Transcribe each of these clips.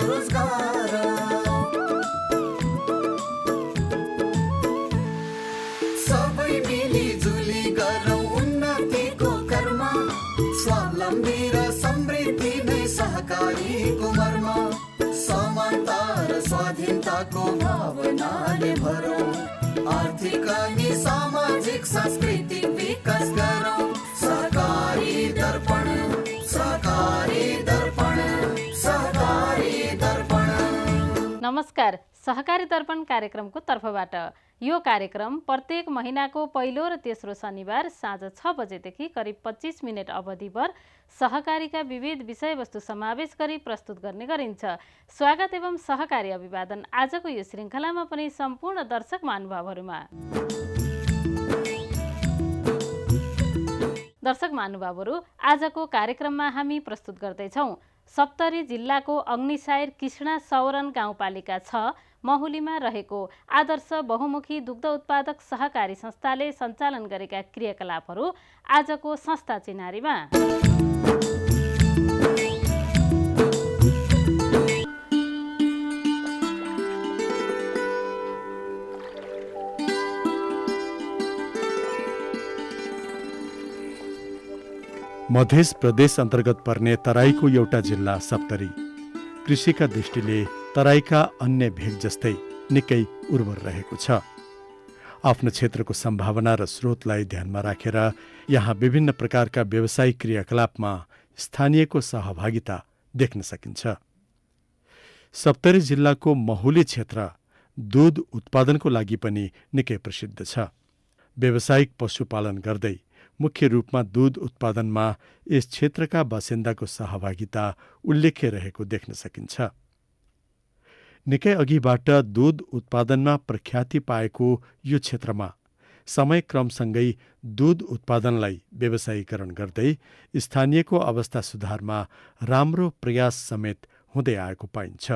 स्वरोजगार। सबै मिलिजुली गरौँ उन्नतिको कर्म, स्वावलम्बी र समृद्धि नै सहकारीको मर्म। समानता र स्वाधीनताको भावनाले भरौँ, आर्थिक अनि सामाजिक सांस्कृतिक विकास गरौँ। सहकारी दर्पण, सहकारी दर्पण, सहकारी दर्पण। नमस्कार, सहकारी दर्पण कार्यक्रमको तर्फबाट यो कार्यक्रम प्रत्येक महिनाको पहिलो र तेस्रो शनिबार साँझ 6 बजेदेखि करिब 25 मिनट अवधिभर सहकारीका विविध विषयवस्तु समावेश गरी प्रस्तुत गर्ने गरिन्छ। स्वागत एवं सहकारी अभिवादन आजको यो श्रृङ्खलामा पनि सम्पूर्ण दर्शक महानुभावहरूमा। दर्शक महानुभावहरू, आजको कार्यक्रममा हामी प्रस्तुत गर्दैछौँ सप्तरी जिल्लाको अग्निसायर कृष्णा सौरन गाउँपालिका 6 महुलीमा रहेको आदर्श बहुमुखी दुग्ध उत्पादक सहकारी संस्थाले सञ्चालन गरेका क्रियाकलापहरू आजको संस्था चिनारीमा। मध्य प्रदेश अन्तर्गत पर्ने तराईको एउटा जिल्ला सप्तरी कृषिका दृष्टिले तराईका अन्य भेग जस्तै निकै उर्वर रहेको छ। आफ्नो क्षेत्रको सम्भावना र स्रोतलाई ध्यानमा राखेर यहाँ विभिन्न प्रकारका व्यावसायिक क्रियाकलापमा स्थानीयको सहभागिता देख्न सकिन्छ। सप्तरी जिल्लाको महुली क्षेत्र दूध उत्पादनको लागि पनि निकै प्रसिद्ध छ। व्यावसायिक पशुपालन गर्दै मुख्य रूपमा दूध उत्पादनमा यस क्षेत्रका बासिन्दाको सहभागिता उल्लेख्य रहेको देख्न सकिन्छ। निकै अघिबाट दूध उत्पादनमा प्रख्याति पाएको यो क्षेत्रमा समयक्रमसँगै दूध उत्पादनलाई व्यवसायीकरण गर्दै स्थानीयको अवस्था सुधारमा राम्रो प्रयास समेत हुँदै आएको पाइन्छ।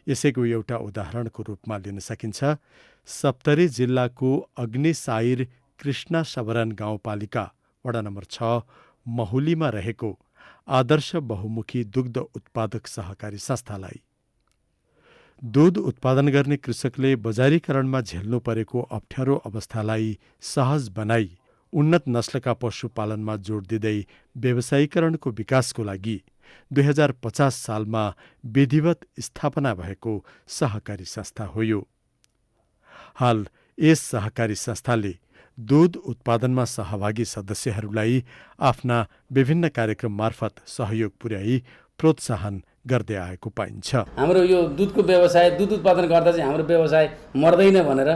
यसैको एउटा उदाहरणको रूपमा लिन सकिन्छ सप्तरी जिल्लाको अग्निसायर कृष्णा सवरन गाउँपालिका वडा नम्बर 6 महुलीमा रहेको आदर्श बहुमुखी दुग्ध उत्पादक सहकारी संस्थालाई। दूध उत्पादन गर्ने कृषकले बजारीकरणमा झेल्नु परेको अप्ठ्यारो अवस्थालाई सहज बनाई उन्नत नस्लका पशुपालनमा जोड दिँदै व्यवसायीकरणको विकासको लागि 2050 सालमा विधिवत स्थापना भएको सहकारी संस्था हो यो। हाल यस सहकारी संस्थाले दूध उत्पादनमा सहभागी सदस्यहरूलाई आफ्ना विभिन्न कार्यक्रम मार्फत सहयोग पुर्याई प्रोत्साहन गर्दै आएको पाइन्छ। हाम्रो यो दुधको व्यवसाय, दूध उत्पादन गर्दा चाहिँ हाम्रो व्यवसाय मर्दैन भनेर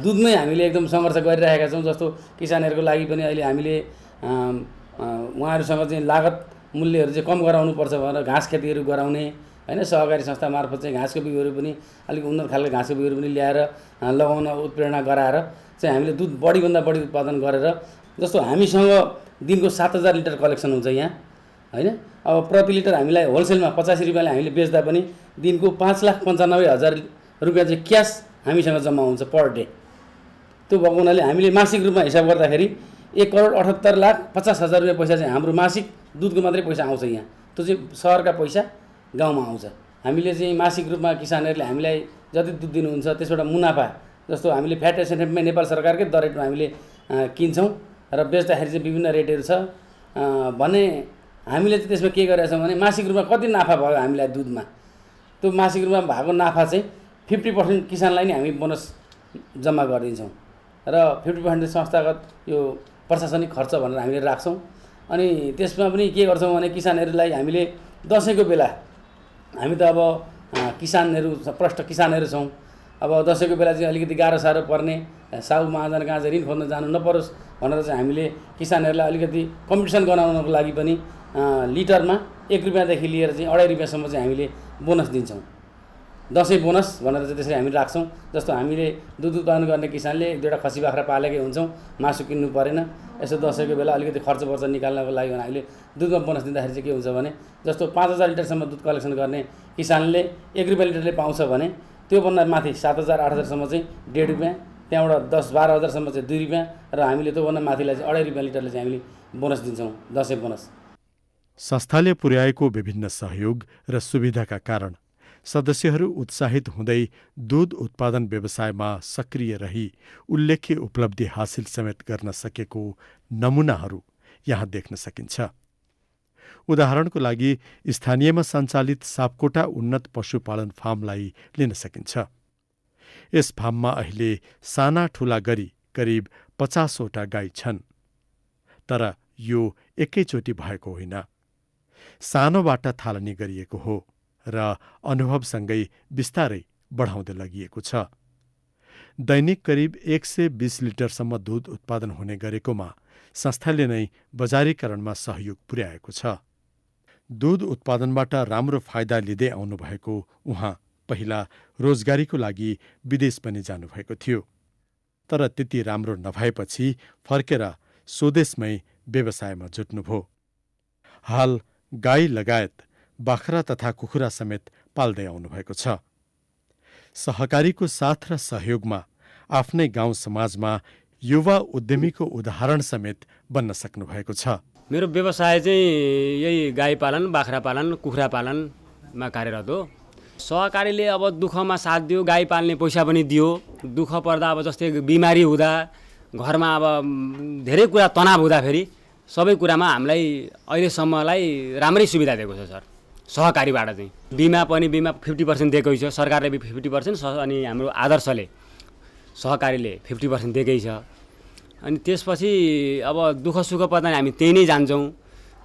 दुधमै हामीले एकदम सङ्घर्ष गरिरहेका छौँ। जस्तो किसानहरूको लागि पनि अहिले हामीले उहाँहरूसँग चाहिँ लागत मूल्यहरू चाहिँ कम गराउनुपर्छ भनेर घाँस खेतीहरू गराउने हैन, सहकारी संस्था मार्फत चाहिँ घाँसको बिउहरू पनि अलिक उन्नत खालको घाँसको बिउहरू पनि ल्याएर लगाउन उत्प्रेरणा गराएर चाहिँ हामीले दुध बढीभन्दा बढी उत्पादन गरेर, जस्तो हामीसँग दिनको 7000 लिटर कलेक्सन हुन्छ यहाँ हैन। अब प्रति लिटर हामीलाई होलसेलमा 85 रुपियाँले हामीले बेच्दा पनि दिनको 5,95,000 रुपियाँ चाहिँ क्यास हामीसँग जम्मा हुन्छ पर डे। त्यो भएको हुनाले हामीले मासिक रूपमा हिसाब गर्दाखेरि 1,78,50,000 रुपियाँ पैसा चाहिँ हाम्रो मासिक दुधको मात्रै पैसा आउँछ यहाँ। त्यो चाहिँ सहरका पैसा गाउँमा आउँछ। हामीले चाहिँ मासिक रूपमा किसानहरूले हामीलाई जति दुध दिनुहुन्छ त्यसबाट मुनाफा, जस्तो हामीले फ्याट एसएनएफमा नेपाल सरकारकै दर रेटमा हामीले किन्छौँ र बेच्दाखेरि चाहिँ विभिन्न रेटहरू छ भने हामीले चाहिँ त्यसमा के गरेका छौँ भने मासिक रूपमा कति नाफा भयो हामीलाई दुधमा, त्यो मासिक रूपमा भएको नाफा चाहिँ 50% किसानलाई नै हामी बोनस जम्मा गरिदिन्छौँ र 50% संस्थागत यो प्रशासनिक खर्च भनेर हामीले राख्छौँ। अनि त्यसमा पनि के गर्छौँ भने किसानहरूलाई हामीले दसैँको बेला हामी त अब किसानहरू प्रष्ट किसानहरू छौँ। अब दसैँको बेला चाहिँ अलिकति गाह्रो साह्रो पर्ने, साहु महाजन कहाँ चाहिँ ऋण खोज्न जानु नपरोस् भनेर चाहिँ हामीले किसानहरूलाई अलिकति कम्पिटिसन गराउनको लागि पनि लिटरमा 1 रुपियाँदेखि लिएर चाहिँ 2.5 रुपियाँसम्म चाहिँ हामीले बोनस दिन्छौँ। दसैँ बोनस भनेर चाहिँ त्यसरी हामी राख्छौँ। जस्तो हामीले दुध उत्पादन गर्ने किसानले 1-2वटा खसी बाख्रा पालेकै हुन्छौँ, मासु किन्नु परेन, यसो दसैँको बेला अलिकति खर्च पर्छ निकाल्नको लागि भने हामीले दुधमा बोनस दिँदाखेरि चाहिँ के हुन्छ भने जस्तो 5000 लिटरसम्म दुध कलेक्सन गर्ने किसानले 1 रुपियाँ लिटरले पाउँछ भने त्योभन्दा माथि 7000-8000सम्म चाहिँ 1.5 रुपियाँ, त्यहाँबाट 10-12 हजारसम्म चाहिँ 2 रुपियाँ र हामीले त्योभन्दा माथिलाई चाहिँ 2.5 रुपियाँ लिटरले चाहिँ हामीले बोनस दिन्छौँ, दसैँ बोनस। संस्थाले पुर्याएको विभिन्न सहयोग र सुविधाका कारण सदस्यहरू उत्साहित हुँदै दूध उत्पादन व्यवसायमा सक्रिय रही उल्लेख्य उपलब्धि हासिल समेत गर्न सकेको नमुनाहरू यहाँ देख्न सकिन्छ। उदाहरणको लागि स्थानीयमा सञ्चालित सापकोटा उन्नत पशुपालन फार्मलाई लिन सकिन्छ। यस फार्ममा अहिले साना ठूला गरी करिब 50वटा गाई छन्। तर यो एकैचोटि भएको होइन, सानोबाट थालनी गरिएको हो र अनुभवसँगै बिस्तारै बढाउँदै लगिएको छ। दैनिक करिब 120 लिटरसम्म दूध उत्पादन हुने गरेकोमा संस्थाले नै बजारीकरणमा सहयोग पुर्याएको छ। दूध उत्पादनबाट राम्रो फाइदा लिँदै आउनुभएको उहाँ पहिला रोजगारीको लागि विदेश पनि जानुभएको थियो। तर त्यति राम्रो नभएपछि फर्केर स्वदेशमै व्यवसायमा जुट्नुभयो। हाल गाई लगायत बाख्रा तथा कुखुरा समेत पाल्दै आउनुभएको छ। सहकारीको साथ र सहयोगमा आफ्नै गाउँ समाजमा युवा उद्यमीको उदाहरण समेत बन्न सक्नुभएको छ। मेरो व्यवसाय चाहिँ यही गाई पालन, बाख्रा पालन, कुखुरा पालनमा कार्यरत हो। सहकारीले अब दुःखमा साथ दियो, गाई पाल्ने पैसा पनि दियो। दुःख पर्दा अब जस्तै बिमारी हुँदा, घरमा अब धेरै कुरा तनाव हुँदाखेरि सबै कुरामा हामीलाई अहिलेसम्मलाई राम्रै सुविधा दिएको छ सर। सहकारीबाट चाहिँ बिमा 50% दिएकै छ, सरकारले 50% अनि हाम्रो आदर्शले सहकारीले 50% दिएकै छ। अनि त्यसपछि अब दुःख सुख पर्दा हामी त्यही नै जान्छौँ।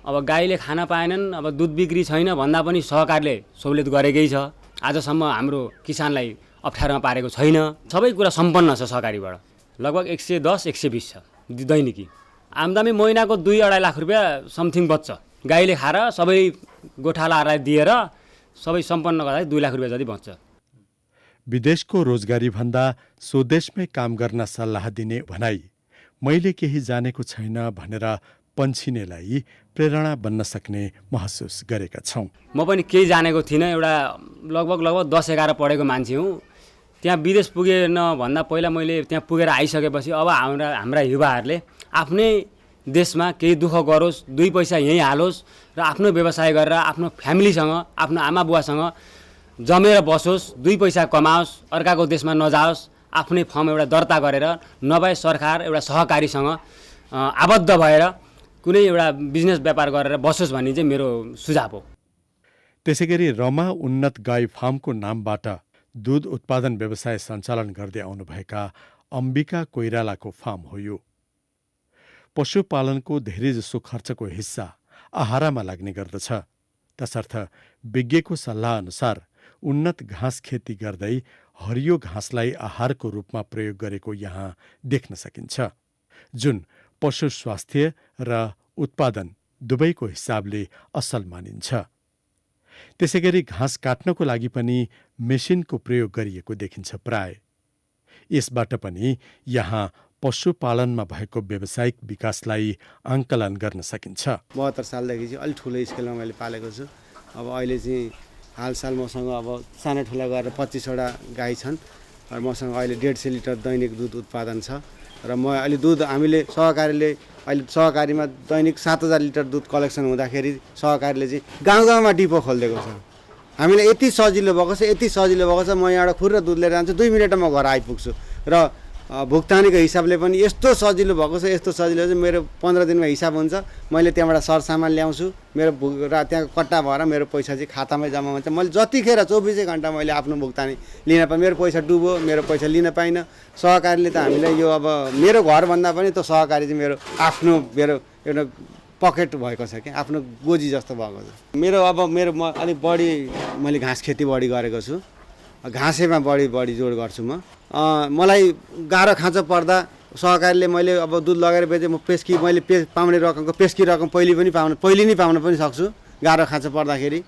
अब गाईले खान पाएनन्, अब दुध बिक्री छैन भन्दा पनि सहकारीले सहुलियत गरेकै छ। आजसम्म हाम्रो किसानलाई अप्ठ्यारोमा पारेको छैन। सबै कुरा सम्पन्न छ सहकारीबाट। लगभग 110-120 छ दैनिकी। आम्दानी महिनाको 2-2.5 लाख रुपियाँ समथिङ बच्छ। गाईले खाएर सबै गोठालाहरूलाई दिएर सबै सम्पन्न गर्दा 2 लाख रुपियाँ जति बच्छ। विदेशको रोजगारीभन्दा स्वदेशमै काम गर्न सल्लाह दिने भनाई मैले केही जानेको छैन भनेर पन्छिनेलाई प्रेरणा बन्न सक्ने महसुस गरेका छौँ। म पनि केही जानेको थिइनँ। एउटा लगभग 10-11 पढेको मान्छे हुँ। त्यहाँ विदेश पुगेन भन्दा पहिला मैले त्यहाँ पुगेर आइसकेपछि अब हाम्रा युवाहरूले आफ्नै देशमा केही दुःख गरोस्, 2 पैसा यहीँ हालोस् र आफ्नो व्यवसाय गरेर आफ्नो फ्यामिलीसँग, आफ्नो आमा बुवासँग जमेर बसोस्, 2 पैसा कमाओस्, अर्काको देशमा नजाओस्, आफ्नै फर्म एउटा दर्ता गरेर नभए सरकार एउटा सहकारीसँग आबद्ध भएर कुनै एउटा बिजनेस व्यापार गरेर बसोस् भन्ने चाहिँ मेरो सुझाव हो। त्यसैगरी रमा उन्नत गाई फार्मको नामबाट दूध उत्पादन व्यवसाय सञ्चालन गर्दै आउनुभएका अम्बिका कोइरालाको फार्म हो यो। पशुपालनको धेरैजसो खर्चको हिस्सा आहारामा लाग्ने गर्दछ। तसर्थ विज्ञको सल्लाह अनुसार उन्नत घाँस खेती गर्दै हरियो घाँसलाई आहारको रूपमा प्रयोग गरेको यहाँ देख्न सकिन्छ, जुन पशु स्वास्थ्य र उत्पादन दुवैको हिसाबले असल मानिन्छ। त्यसैगरी घाँस काट्नको लागि पनि मेसिनको प्रयोग गरिएको देखिन्छ प्राय। यसबाट पनि यहाँ पशुपालनमा भएको व्यावसायिक विकासलाई आङ्कलन गर्न सकिन्छ। 72 सालदेखि चाहिँ अलिक ठुलो स्केलमा मैले पालेको छु। अब अहिले चाहिँ हालसाल मसँग अब साना ठुला गरेर 25वटा गाई छन् र मसँग अहिले 150 लिटर दैनिक दुध उत्पादन छ। र म अहिले दुध हामीले सहकारीले अहिले सहकारीमा दैनिक 7000 लिटर दुध कलेक्सन हुँदाखेरि सहकारीले चाहिँ गाउँ गाउँमा डिपो खोलिदिएको छ। हामीलाई यति सजिलो भएको छ, म यहाँबाट खुर्र दुध लिएर जान्छु, 2 मिनटमा घर आइपुग्छु। र भुक्तानीको हिसाबले पनि यस्तो सजिलो भएको छ, यस्तो सजिलो चाहिँ मेरो 15 दिनमा हिसाब हुन्छ। मैले त्यहाँबाट सरसामान ल्याउँछु, मेरो त्यहाँ कट्टा भएर मेरो पैसा चाहिँ खातामै जम्मा हुन्छ। मैले जतिखेर 24 घन्टा मैले आफ्नो भुक्तानी लिन पाएँ। मेरो पैसा डुब्यो, मेरो पैसा लिन पाइनँ। सहकारीले त हामीलाई यो अब मेरो घरभन्दा पनि त सहकारी चाहिँ मेरो आफ्नो एउटा पकेट भएको छ क्या, आफ्नो गोजी जस्तो भएको छ। म अलिक बढी मैले घाँस खेती बढी गरेको छु। घाँसेमा बढी जोड गर्छु म। मलाई गाह्रो खाँचो पर्दा सहकारीले मैले अब दूध लगेर बेचेँ, म मैले पाउने रकमको पेस्की रकम पहिले नै पाउन पनि सक्छु। गाह्रो खाँचो पर्दाखेरि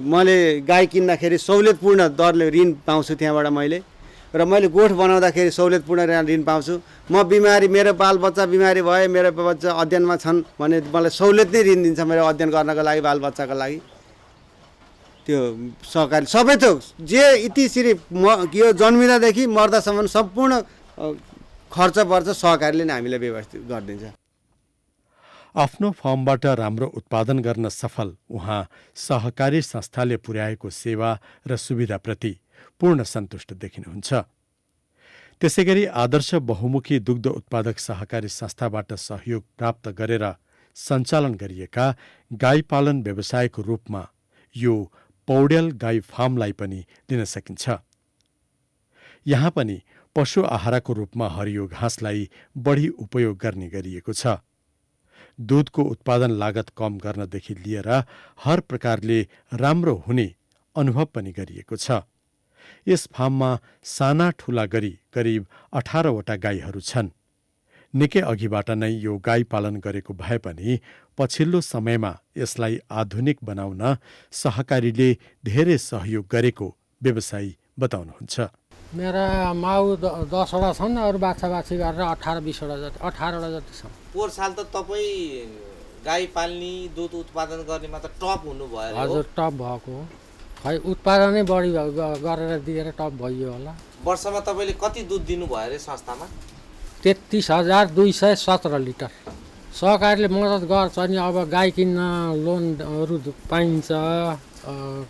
मैले गाई किन्दाखेरि सहुलियतपूर्ण दरले ऋण पाउँछु त्यहाँबाट मैले। र मैले गोठ बनाउँदाखेरि सहुलियतपूर्ण ऋण पाउँछु। म बिमारी, मेरो बालबच्चा बिमारी भए, मेरो बच्चा अध्ययनमा छन् भने मलाई सहुलियत नै ऋण दिन्छ मेरो अध्ययन गर्नको लागि, बालबच्चाको लागि। त्यो सहकारी सबै थोक जे इतिश्री यो जन्मिँदादेखि मर्दासम्म सम्पूर्ण खर्च पर्छ सहकारीले नै हामीलाई व्यवस्थित गरिदिन्छ। आफ्नो फर्मबाट राम्रो उत्पादन गर्न सफल उहाँ सहकारी संस्थाले पुर्याएको सेवा र सुविधाप्रति पूर्ण सन्तुष्ट देखिनुहुन्छ। त्यसैगरी आदर्श बहुमुखी दुग्ध उत्पादक सहकारी संस्थाबाट सहयोग प्राप्त गरेर सञ्चालन गरिएका गाई पालन व्यवसायको रूपमा यो पौड्याल गाई फार्मलाई पनि लिन सकिन्छ। यहाँ पनि पशु आहारको रूपमा हरियो घाँसलाई बढी उपयोग गर्ने गरिएको छ। दूधको उत्पादन लागत कम गर्नदेखि लिएर हर प्रकारले राम्रो हुने अनुभव पनि गरिएको छ। यस फार्ममा साना ठूला गरी करिब 18वटा गाईहरू छन्। निकै अघिबाट नै यो गाई पालन गरेको भए पनि पछिल्लो समयमा यसलाई आधुनिक बनाउन सहकारीले धेरै सहयोग गरेको व्यवसायी बताउनुहुन्छ। मेरा माउ 10वटा छन्, अरू बाछा बाछी गरेर 18-20वटा जति 18वटा जति छन्। पोहोर साल त तपाईँ गाई पाल्ने दुध उत्पादन गर्नेमा त टप हुनुभयो। हजुर, टप भएको खै उत्पादनै बढी गरेर दिएर टप भइयो होला। वर्षमा तपाईँले कति दुध दिनुभयो अरे संस्थामा? 33,217 लिटर। सहकारीले मद्दत गर्छ नि। अब गाई किन्न लोनहरू पाइन्छ,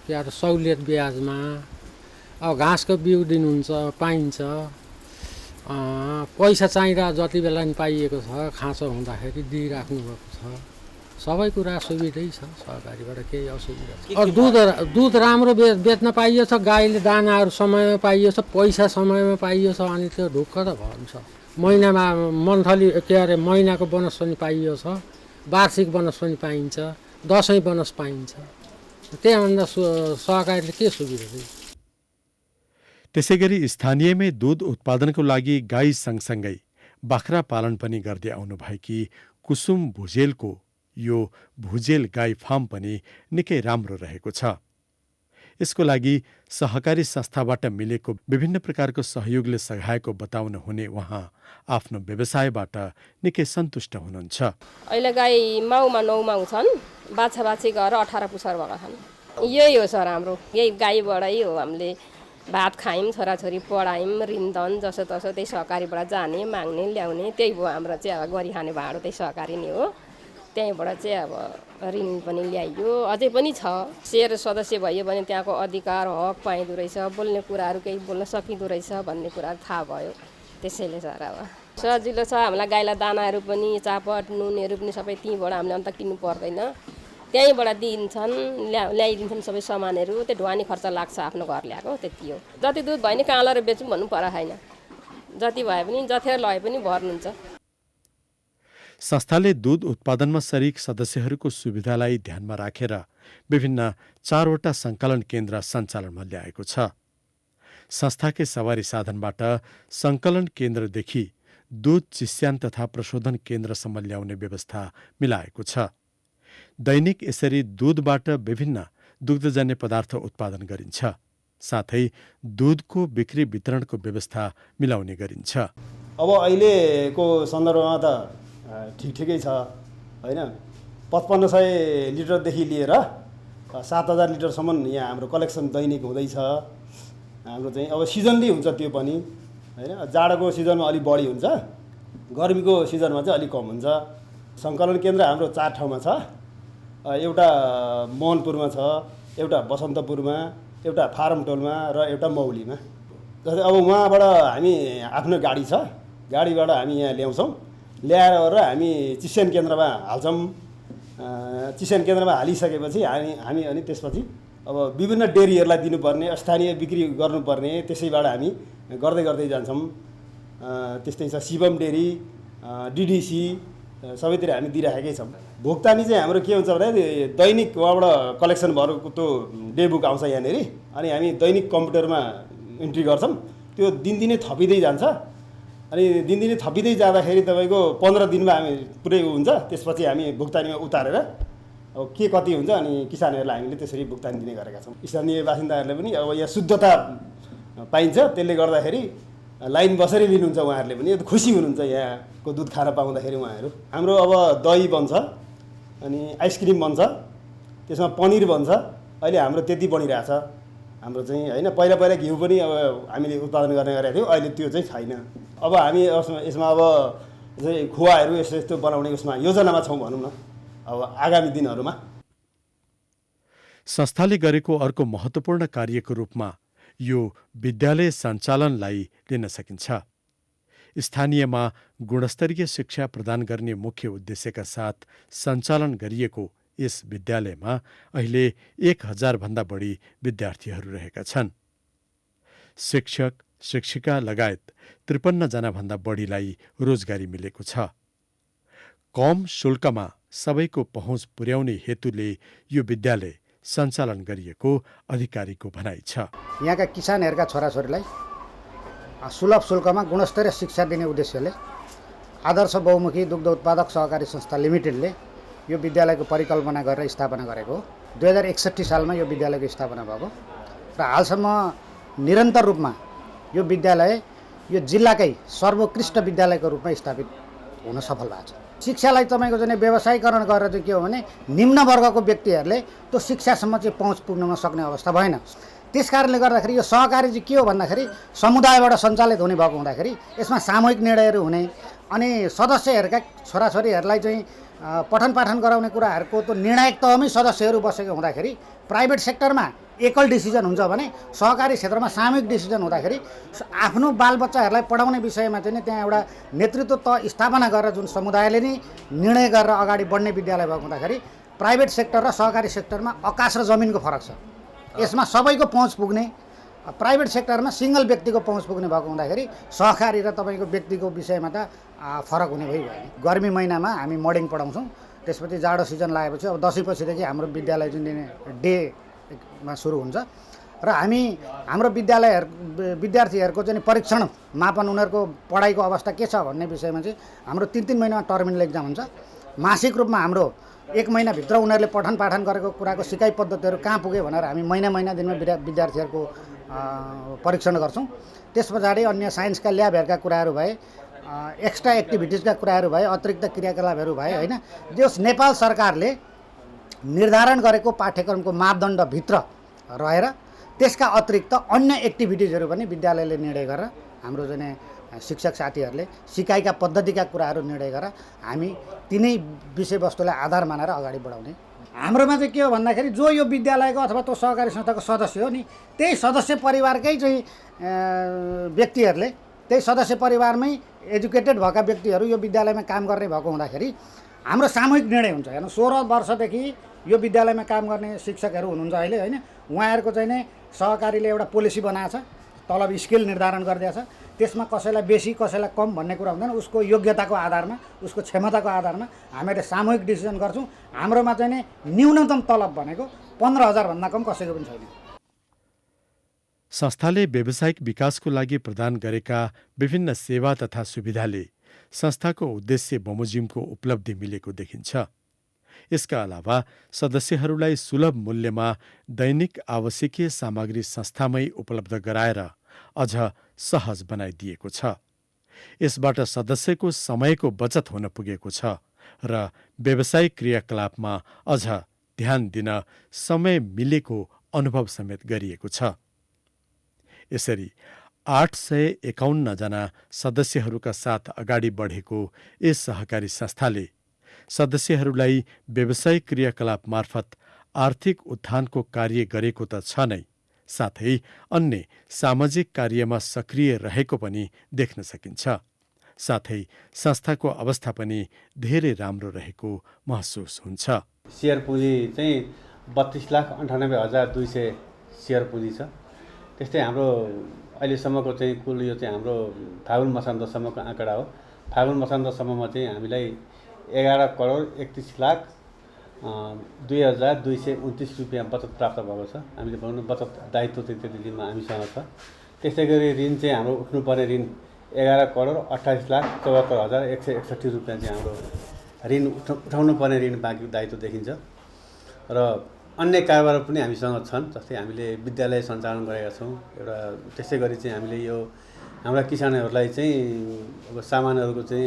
के अरे सहुलियत ब्याजमा। अब घाँसको बिउ दिनुहुन्छ पाइन्छ। पैसा चाहिँदा जति बेला नि पाइएको छ, खाँचो हुँदाखेरि दिइराख्नु भएको छ। सबै कुरा सुविधै छ, सहकारीबाट केही असुविधा छ। दुध राम्रो बेच्न पाइएछ, गाईले दानाहरू समयमा पाइएछ, पैसा समयमा पाइएछ, अनि त्यो ढुक्क त भन्छ। महिनामा मन्थली के अरे महिनाको बोनस पनि पाइएछ, वार्षिक बोनस पनि पाइन्छ, दसैँ बोनस पाइन्छ। त्यहाँभन्दा सहकारीले के सुविधा दिन्छ? त्यसैगरी स्थानीयमै दूध उत्पादनको लागि गाई सँगसँगै बाख्रा पालन पनि गर्दै आउनुभएकी कुसुम भुजेलको यो भुजेल गाई फार्म पनि निकै राम्रो रहेको छ। यसको लागि सहकारी संस्थाबाट मिलेको विभिन्न प्रकारको सहयोगले सघाएको बताउन हुने उहाँ आफ्नो व्यवसायबाट निकै सन्तुष्ट हुनुहुन्छ। अहिले गाई माउमा 9 माउ छन्, बाछा बाछी गएर 18 पुछर भएका छन्। यही हो सर हाम्रो, यही गाईबाटै हो हामीले भात खायौँ, छोराछोरी पढायौँ, ऋणधन जसो तसो त्यही सहकारीबाट जाने माग्ने ल्याउने त्यही भयो हाम्रो चाहिँ। अब गरिखाने भाँडो त्यही सहकारी नै हो। त्यहीँबाट चाहिँ अब ऋण पनि ल्याइयो, अझै पनि छ। सेयर सदस्य भयो भने त्यहाँको अधिकार हक पाइँदो रहेछ, बोल्ने कुराहरू केही बोल्न सकिँदो रहेछ भन्ने कुरा थाहा भयो। त्यसैले सर अब सजिलो छ। हामीलाई गाईलाई दानाहरू पनि, चापट नुनहरू पनि सबै त्यहीँबाट हामीले अन्त किन्नु पर्दैन, त्यहीँबाट दिन्छन्, ल्याइदिन्छन् सबै सामानहरू। त्यो ढुवानी खर्च लाग्छ आफ्नो घर ल्याएको, त्यति हो। जति दुध भयो नि काँलेर बेचौँ भन्नु पर छैन, जति भए पनि जतिखेर लगे पनि भर्नुहुन्छ। संस्थाले दूध उत्पादनमा शरीक सदस्यहरूको सुविधालाई ध्यानमा राखेर विभिन्न 4वटा सङ्कलन केन्द्र सञ्चालनमा ल्याएको छ। संस्थाकै सवारी साधनबाट सङ्कलन केन्द्रदेखि दूध चिस्यान तथा प्रशोधन केन्द्रसम्म ल्याउने व्यवस्था मिलाएको छ। दैनिक यसरी दूधबाट विभिन्न दुग्धजन्य पदार्थ उत्पादन गरिन्छ, साथै दूधको बिक्री वितरणको व्यवस्था मिलाउने गरिन्छ। अब अहिलेको सन्दर्भमा त ठिकै छ होइन। 5500 लिटरदेखि लिएर 7000 लिटरसम्म यहाँ हाम्रो कलेक्सन दैनिक हुँदैछ। हाम्रो चाहिँ अब सिजनली हुन्छ त्यो पनि होइन। जाडोको सिजनमा अलिक बढी हुन्छ, गर्मीको सिजनमा चाहिँ अलिक कम हुन्छ। सङ्कलन केन्द्र हाम्रो 4 ठाउँमा छ। एउटा मोहनपुरमा छ, एउटा बसन्तपुरमा, एउटा फारमटोलमा र एउटा मौलीमा। जस्तै अब उहाँबाट हामी आफ्नो गाडी छ, गाडीबाट हामी यहाँ ल्याउँछौँ, ल्याएर हामी चिस्यान केन्द्रमा हाल्छौँ। चिस्यान केन्द्रमा हालिसकेपछि हामी अनि त्यसपछि अब विभिन्न डेरीहरूलाई दिनुपर्ने, स्थानीय बिक्री गर्नुपर्ने, त्यसैबाट हामी गर्दै गर्दै जान्छौँ। त्यस्तै छ शिवम डेरी, डिडिसी सबैतिर हामी दिइराखेकै छौँ। भुक्तानी चाहिँ हाम्रो के हुन्छ भने दैनिक उहाँबाट कलेक्सन भएको त्यो डे बुक आउँछ यहाँनिर, अनि हामी दैनिक कम्प्युटरमा इन्ट्री गर्छौँ। त्यो दिनदिनै थपिँदै जान्छ, अनि दिनदिनै थपिँदै जाँदाखेरि तपाईँको 15 दिनमा हामी पुरै हुन्छ। त्यसपछि हामी भुक्तानीमा उतारेर अब के कति हुन्छ अनि किसानहरूलाई हामीले त्यसरी भुक्तानी दिने गरेका छौँ। स्थानीय बासिन्दाहरूले पनि अब यहाँ शुद्धता पाइन्छ, त्यसले गर्दाखेरि लाइन बसेरै लिनुहुन्छ। उहाँहरूले पनि खुसी हुनुहुन्छ यहाँको दुध खान पाउँदाखेरि। उहाँहरू हाम्रो अब दही बन्छ, अनि आइसक्रिम बन्छ, त्यसमा पनिर बन्छ। अहिले हाम्रो त्यति बनिरहेछ हाम्रो चाहिँ होइन। पहिला घिउ पनि अब हामीले उत्पादन गर्ने गरेका थियौँ, अहिले त्यो चाहिँ छैन। अब हामी यसमा अब चाहिँ खुवाहरू यस्तो यस्तो बनाउने उसमा योजनामा छौँ भनौँ न अब आगामी दिनहरूमा। संस्थाले गरेको अर्को महत्त्वपूर्ण कार्यको रूपमा यो विद्यालय सञ्चालनलाई लिन सकिन्छ। स्थानीयमा गुणस्तरीय शिक्षा प्रदान गर्ने मुख्य उद्देश्यका साथ सञ्चालन गरिएको यस विद्यालयमा अहिले 1000 भन्दा बढी विद्यार्थीहरू रहेका छन्। शिक्षक शिक्षिका लगायत 53 जनाभन्दा बढीलाई रोजगारी मिलेको छ। कम शुल्कमा सबैको पहुँच पुर्याउने हेतुले यो विद्यालय सञ्चालन गरिएको अधिकारीको भनाइ छ। यहाँका किसानहरूका छोराछोरीलाई सुलभ शुल्कमा गुणस्तरीय शिक्षा दिने उद्देश्यले आदर्श बहुमुखी दुग्ध उत्पादक सहकारी संस्था लिमिटेडले यो विद्यालयको परिकल्पना गरेर स्थापना गरेको हो। 2061 सालमा यो विद्यालयको स्थापना भएको र हालसम्म निरन्तर रूपमा यो विद्यालय यो जिल्लाकै सर्वोत्कृष्ट विद्यालयको रूपमा स्थापित हुन सफल भएको छ। शिक्षालाई तपाईँको चाहिँ व्यवसायीकरण गरेर चाहिँ के हो भने निम्न वर्गको व्यक्तिहरूले त्यो शिक्षासम्म चाहिँ पहुँच पुग्न सक्ने अवस्था भएन। त्यस कारणले गर्दाखेरि यो सहकारी चाहिँ के हो भन्दाखेरि समुदायबाट सञ्चालित हुने भएको हुँदाखेरि यसमा सामूहिक निर्णयहरू हुने अनि सदस्यहरूका छोराछोरीहरूलाई चाहिँ पठन पाठन गराउने कुराहरूको त्यो निर्णायक तहमै सदस्यहरू बसेको हुँदाखेरि प्राइभेट सेक्टरमा एकल डिसिजन हुन्छ भने सहकारी क्षेत्रमा सामूहिक डिसिजन हुँदाखेरि आफ्नो बालबच्चाहरूलाई पढाउने विषयमा चाहिँ त्यहाँ एउटा नेतृत्व तह स्थापना गरेर जुन समुदायले नै निर्णय गरेर अगाडि बढ्ने विद्यालय भएको हुँदाखेरि प्राइभेट सेक्टर र सहकारी सेक्टरमा आकाश र जमिनको फरक छ। यसमा सबैको पहुँच पुग्ने, प्राइभेट सेक्टरमा सिङ्गल व्यक्तिको पहुँच पुग्ने भएको हुँदाखेरि सहकारी र तपाईँको व्यक्तिको विषयमा त फरक हुने भइगयो। गर्मी महिनामा हामी मर्निङ पढाउँछौँ, त्यसपछि जाडो सिजन लागेपछि अब दसैँपछिदेखि हाम्रो विद्यालय जुन डेमा सुरु हुन्छ र हामी हाम्रो विद्यार्थीहरूको चाहिँ परीक्षण मापन उनीहरूको पढाइको अवस्था के छ भन्ने विषयमा चाहिँ हाम्रो 3-3 महिनामा टर्मिनल एक्जाम हुन्छ। मासिक रूपमा हाम्रो 1 महिनाभित्र उनीहरूले पठन पाठन गरेको कुराको सिकाइ पद्धतिहरू कहाँ पुगे भनेर हामी महिना दिनमा विद्यार्थीहरूको परीक्षण गर्छौँ। त्यस पछाडि अन्य साइन्सका ल्याबहरूका कुराहरू भए, एक्स्ट्रा एक्टिभिटिजका कुराहरू भए, अतिरिक्त क्रियाकलापहरू भए होइन, जो नेपाल सरकारले निर्धारण गरेको पाठ्यक्रमको मापदण्डभित्र रहेर त्यसका अतिरिक्त अन्य एक्टिभिटिजहरू पनि विद्यालयले निर्णय गरेर हाम्रो चाहिँ शिक्षक साथीहरूले सिकाइका पद्धतिका कुराहरू निर्णय गरेर हामी तिनै विषयवस्तुलाई आधार मानेर अगाडि बढाउने। हाम्रोमा चाहिँ के हो भन्दाखेरि जो यो विद्यालयको अथवा त्यो सहकारी संस्थाको सदस्य हो नि त्यही सदस्य परिवारकै चाहिँ व्यक्तिहरूले, त्यही सदस्य परिवारमै एजुकेटेड भएका व्यक्तिहरू यो विद्यालयमा काम गर्ने भएको हुँदाखेरि हाम्रो सामूहिक निर्णय हुन्छ। हेर्नु 16 वर्षदेखि यो विद्यालयमा काम गर्ने शिक्षकहरू हुनुहुन्छ अहिले होइन, उहाँहरूको चाहिँ नै सहकारीले एउटा पोलिसी बनाएको छ, तलब स्केल निर्धारण गरिदिएको छ। त्यसमा कसैलाई बेसी कसैलाई कम भन्ने कुरा हुँदैन, उसको योग्यताको आधारमा उसको क्षमताको आधारमा हामीले सामूहिक डिसिजन गर्छौँ। हाम्रोमा चाहिँ नै न्यूनतम तलब भनेको 15,000 भन्दा कम कसैको पनि छैन। संस्थाले व्यावसायिक विकासको लागि प्रदान गरेका विभिन्न सेवा तथा सुविधाले संस्थाको उद्देश्य बमोजिमको उपलब्धि मिलेको देखिन्छ। यसका अलावा सदस्यहरूलाई सुलभ मूल्यमा दैनिक आवश्यकीय सामग्री संस्थामै उपलब्ध गराएर अझ सहज बनाइदिएको छ। यसबाट सदस्यको समयको बचत हुन पुगेको छ र व्यावसायिक क्रियाकलापमा अझ ध्यान दिन समय मिलेको अनुभव समेत गरिएको छ। यसरी 851 जना सदस्यहरूका साथ अगाडि बढेको यस सहकारी संस्थाले सदस्यहरूलाई व्यावसायिक क्रियाकलाप मार्फत आर्थिक उत्थानको कार्य गरेको त छ नै, साथै अन्य सामाजिक कार्यमा सक्रिय रहेको पनि देख्न सकिन्छ। साथै संस्थाको अवस्था पनि धेरै राम्रो रहेको महसुस हुन्छ। सेयर पुँजी चाहिँ 32,98,200 सेयर पुँजी छ। त्यस्तै हाम्रो अहिलेसम्मको चाहिँ कुल यो चाहिँ हाम्रो फागुन मसान्तसम्मको आँकडा हो। फागुन मसान्तसम्ममा चाहिँ हामीलाई 11,61,02,229 रुपियाँ बचत प्राप्त भएको छ। हामीले भनौँ न बचत दायित्व चाहिँ त्यति दिनमा हामीसँग छ। त्यस्तै गरी ऋण चाहिँ हाम्रो उठ्नुपर्ने ऋण 11,28,74,161 रुपियाँ चाहिँ हाम्रो ऋण उठाउनु पर्ने ऋण बाँकी दायित्व देखिन्छ। र अन्य कारोबार पनि हामीसँग छन्, जस्तै हामीले विद्यालय सञ्चालन गरेका छौँ एउटा। त्यसै गरी चाहिँ हामीले यो हाम्रा किसानहरूलाई चाहिँ अब सामानहरूको चाहिँ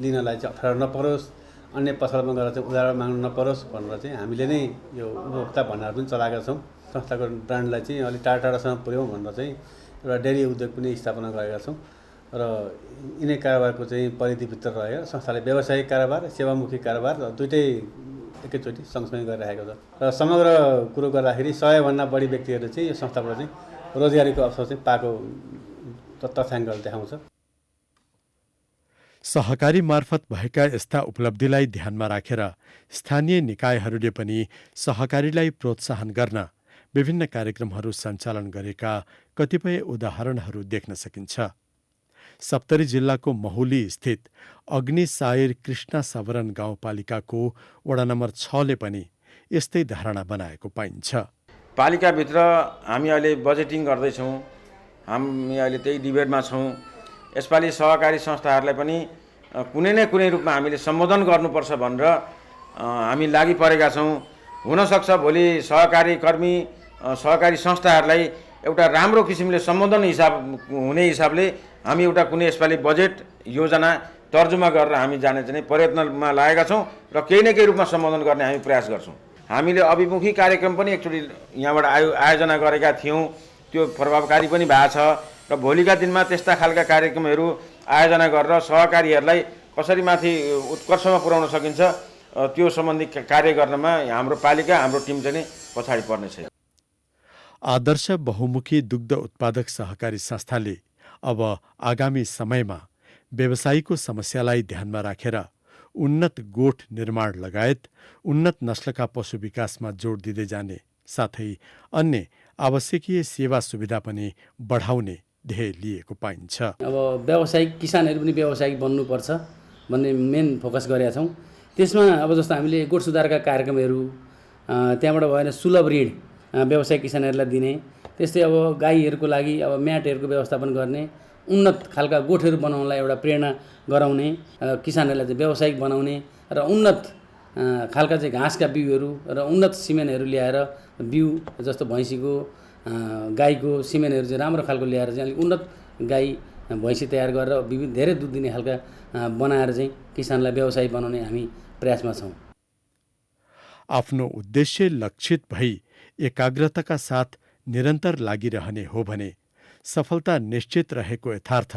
लिनलाई चाहिँ अप्ठ्यारो नपरोस्, अन्य पसलमा गएर चाहिँ उधार माग्नु नपरोस् भनेर चाहिँ हामीले नै यो उपभोक्ता भण्डार पनि चलाएका छौँ। संस्थाको ब्रान्डलाई चाहिँ अलिक टाढा टाढासम्म पुर्याउँ भनेर चाहिँ एउटा डेरी उद्योग पनि स्थापना गरेका छौँ। र र यिनै कारोबारको चाहिँ परिधिभित्र रहेर संस्थाले व्यावसायिक कारोबार सेवामुखी कारोबार दुइटै एकैचोटि सँगसँगै गरिरहेको छ र समग्र कुरो गर्दाखेरि 100भन्दा बढी व्यक्तिहरू चाहिँ यो संस्थाबाट चाहिँ रोजगारीको अवसर चाहिँ पाएको तथ्याङ्कले देखाउँछ। सहकारी मार्फत भएका यस्ता उपलब्धिलाई ध्यानमा राखेर स्थानीय निकायहरूले पनि सहकारीलाई प्रोत्साहन गर्न विभिन्न कार्यक्रमहरू सञ्चालन गरेका कतिपय उदाहरणहरू देख्न सकिन्छ। सप्तरी जिल्लाको महुली स्थित अग्निसायर कृष्ण सवरण गाउँपालिकाको वडा नम्बर 6ले पनि यस्तै धारणा बनाएको पाइन्छ। पालिकाभित्र हामी अहिले बजेटिङ गर्दैछौँ, हामी अहिले त्यही डिबेटमा छौँ। यसपालि सहकारी संस्थाहरूलाई पनि कुनै न कुनै रूपमा हामीले सम्बोधन गर्नुपर्छ भनेर हामी लागि परेका छौँ। हुनसक्छ भोलि सहकारी कर्मी सहकारी संस्थाहरूलाई एउटा राम्रो किसिमले सम्बोधन हुने हिसाबले हामी एउटा कुनै यसपालि बजेट योजना तर्जुमा गरेर हामी जाने चाहिँ प्रयत्नमा लागेका छौँ र केही न केही रूपमा सम्बोधन गर्ने हामी प्रयास गर्छौँ। हामीले अभिमुखी कार्यक्रम पनि एकचोटि यहाँबाट आयोजना गरेका थियौँ, त्यो प्रभावकारी पनि भएको छ र भोलिका दिनमा त्यस्ता खालका कार्यक्रमहरू आयोजना गरेर सहकारीहरूलाई कसरी माथि उत्कर्षमा पुर्याउन सकिन्छ त्यो सम्बन्धी कार्य गर्नमा हाम्रो पालिका हाम्रो टिम चाहिँ पछाडि पर्नेछ। आदर्श बहुमुखी दुग्ध उत्पादक सहकारी संस्थाले अब आगामी समयमा व्यवसायीको समस्यालाई ध्यानमा राखेर उन्नत गोठ निर्माण लगायत उन्नत नस्लका पशु विकासमा जोड दिँदै जाने साथै अन्य आवश्यकीय सेवा सुविधा पनि बढाउने ध्येय लिएको पाइन्छ। अब व्यावसायिक किसानहरू पनि व्यावसायिक बन्नुपर्छ भन्ने मेन फोकस गरेका छौँ। त्यसमा अब जस्तो हामीले गोठ सुधारका कार्यक्रमहरू त्यहाँबाट भएन सुलभ ऋण व्यावसायिक किसानहरूलाई दिने, त्यस्तै अब गाईहरूको लागि अब म्याटहरूको व्यवस्थापन गर्ने, उन्नत खालका गोठहरू बनाउनलाई एउटा प्रेरणा गराउने, किसानहरूलाई चाहिँ व्यावसायिक बनाउने र उन्नत खालका चाहिँ घाँसका बिउहरू र उन्नत सिमेन्टहरू ल्याएर बिउ जस्तो भैँसीको गाईको सिमेन्टहरू चाहिँ राम्रो खालको ल्याएर चाहिँ अलिक उन्नत गाई भैँसी तयार गरेर विभिन्न धेरै दुध दिने खालका बनाएर चाहिँ किसानलाई व्यवसायी बनाउने हामी प्रयासमा छौँ। आफ्नो उद्देश्य लक्षित भई एकाग्रताका साथ निरन्तर लागिरहने हो भने सफलता निश्चित रहेको यथार्थ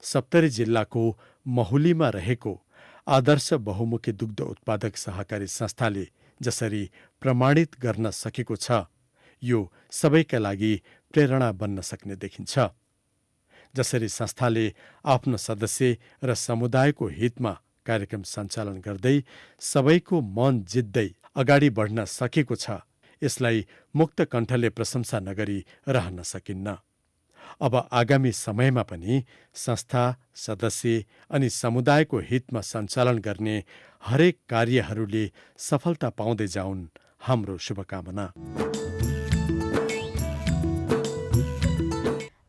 सप्तरी जिल्लाको महुलीमा रहेको आदर्श बहुमुखी दुग्ध उत्पादक सहकारी संस्थाले जसरी प्रमाणित गर्न सकेको छ, यो सबैका लागि प्रेरणा बन्न सक्ने देखिन्छ। जसरी संस्थाले आफ्नो सदस्य र समुदायको हितमा कार्यक्रम सञ्चालन गर्दै सबैको मन जित्दै अगाडि बढ्न सकेको छ, यसलाई मुक्त कण्ठले प्रशंसा नगरी रहन सकिन्न। अब आगामी समयमा पनि संस्था, सदस्य अनि समुदायको हितमा सञ्चालन गर्ने हरेक कार्यहरूले सफलता पाउँदै जाउन् हाम्रो शुभकामना।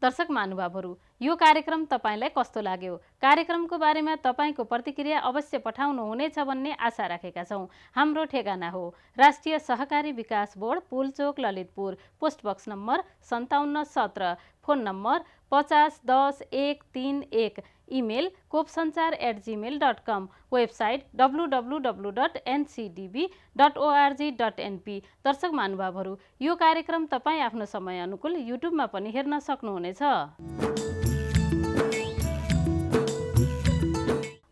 दर्शक महानुभावहरू, यो कार्यक्रम तपाईलाई कस्तो लाग्यो? कार्यक्रमको बारेमा तपाईको प्रतिक्रिया अवश्य पठाउनु हुनेछ भन्ने आशा राखेका छौं। हाम्रो ठेगाना हो राष्ट्रिय सहकारी विकास board, Pulchowk, Lalitpur, post box number 5717, phone number 5010-131, email kopsanchar@gmail.com, website www.ncdb.org.np। दर्शक महानुभावहरू, यो कार्यक्रम तपाईँ आफ्नो समय अनुकूल युट्युबमा पनि हेर्न सक्नुहुनेछ।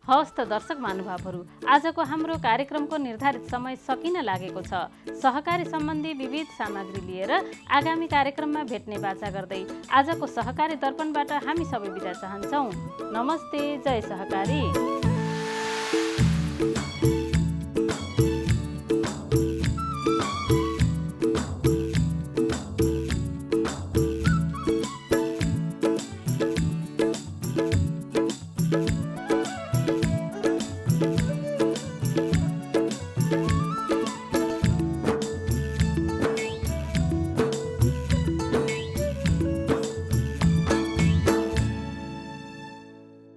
हवस् त दर्शक महानुभावहरू, आजको हाम्रो कार्यक्रमको निर्धारित समय सकिन लागेको छ। सहकारी सम्बन्धी विविध सामग्री लिएर आगामी कार्यक्रममा भेट्ने बाचा गर्दै आजको सहकारी दर्पणबाट हामी सबै बिदा चाहन्छौँ। नमस्ते, जय सहकारी।